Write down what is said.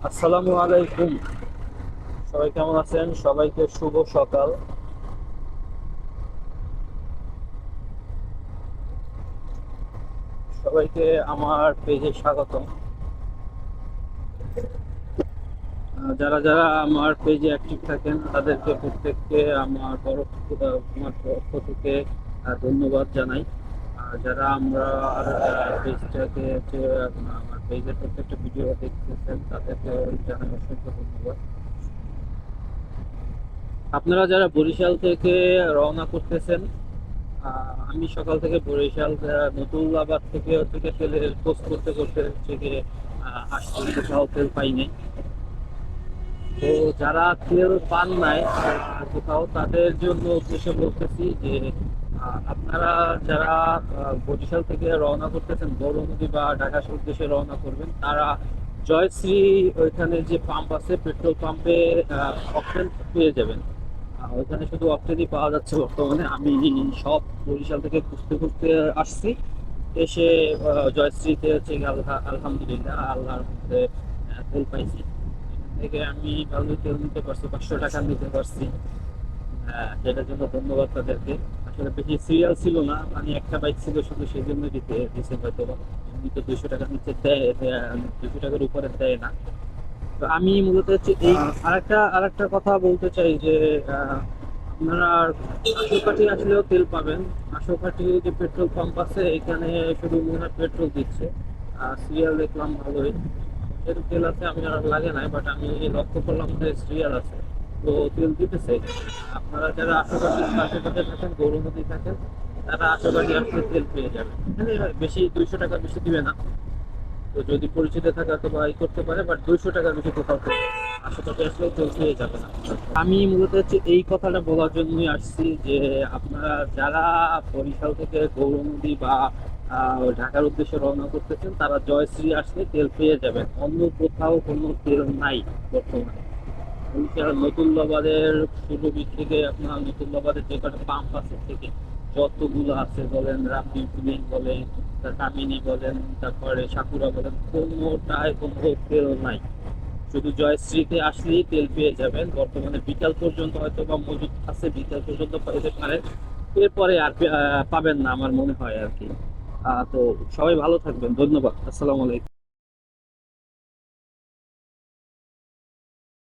আসসালামু আলাইকুম। সবাই কেমন আছেন? সবাইকে শুভ সকাল। সবাইকে আমার পেজে স্বাগতম। যারা যারা আমার পেজে অ্যাক্টিভ থাকেন তাদেরকে প্রত্যেককে আমার পক্ষ থেকে ধন্যবাদ জানাই। আর যারা আমরা পেজটাকে আমার পেজের প্রত্যেকটা ভিডিও দেখতেছেন তাদেরকে জানাই অসংখ্য ধন্যবাদ। আপনারা যারা বরিশাল থেকে রওনা করতেছেন, আমি সকাল থেকে বরিশাল নতুল্লাবাদ থেকে হচ্ছে গিয়ে তেলের পোস্ট করতে করতে হচ্ছে গিয়ে আসছি, কোথাও তেল পাই নাই। তো যারা তেল পান নাই কোথাও, তাদের জন্য উদ্দেশ্যে বলতেছি যে আপনারা যারা বরিশাল থেকে রওনা করতেছেন গৌরনদী বা ঢাকার উদ্দেশ্যে রওনা করবেন, তারা জয়শ্রী ওইখানে যে পাম্প আছে, পেট্রোল পাম্পে অকটেন পেয়ে যাবেন। ওইখানে শুধু অক্টেনই পাওয়া যাচ্ছে বর্তমানে। আমি সব বরিশাল থেকে খুঁজতে খুঁজতে আসছি, এসে জয়শ্রীতে হচ্ছে গিয়ে আলহামদুলিল্লাহ আল্লাহর মধ্যে তেল পাইছি। এখান থেকে আমি ভালো তেল নিতে পারছি, 500 টাকা নিতে পারছি। যেটার জন্য ধন্যবাদ তাদেরকে। আসলে বেশি সিরিয়াল ছিল না, মানে একটা বাইক ছিল শুধু, সেই জন্য দিছে হয়তো বা। এমনি তো 200 টাকার নিচে দেয়, 200 টাকার উপরে দেয় না। তো আমি মূলত হচ্ছে এই আরেকটা কথা বলতে চাই যে আপনারা আশুকাঠি আসলেও তেল পাবেন। আশুকাঠি যে পেট্রোল পাম্প আছে এখানে শুধু মনে হয় পেট্রোল দিচ্ছে, সিরিয়াল দেখলাম ভালোই। যেহেতু তেল আছে আমি আর লাগে নাই, বাট আমি লক্ষ্য করলাম যে সিরিয়াল আছে, তো তেল দিতেছে। আপনারা যারা আশেপাশে থাকেন, গৌরনদী থাকেন, তারা আশেপাশে আসলে তেল পেয়ে যাবেন। এখানে বেশি 200 টাকা বেশি দিবে না। তো যদি পরিচিত থাকে তো বা করতে পারে, বাট 200 টাকার বেশি কোথাও থেকে আশেপাশে আসলেও কেউ পেয়ে যাবে না। আমি মূলত হচ্ছে এই কথাটা বলার জন্যই আসছি যে আপনারা যারা বরিশাল থেকে গৌরনদী বা ঢাকার উদ্দেশ্যে রওনা করতেছেন, তারা জয়শ্রী আসলে তেল পেয়ে যাবেন। অন্য কোথাও কোনো তেল নাই বর্তমানে। বরিশাল নতুল্লাবাদের পূর্বদিক থেকে আপনার নতুল্লাবাদের যে কটা পাম্প আছে থেকে যতগুলো আছে বলেন, রাব্বি ফিলিং বলেন, কামিনী বলেন, তারপরে সাকুরা বলেন, কোনোটায় কোনো তেল নাই। শুধু জয়শ্রীতে আসলেই তেল পেয়ে যাবেন। বর্তমানে বিকাল পর্যন্ত হয়তো বা মজুদ আছে, বিকাল পর্যন্ত পাইতে পারেন, এরপরে আর পাবেন না আমার মনে হয় আর কি। তো সবাই ভালো থাকবেন, ধন্যবাদ, আসসালামু আলাইকুম।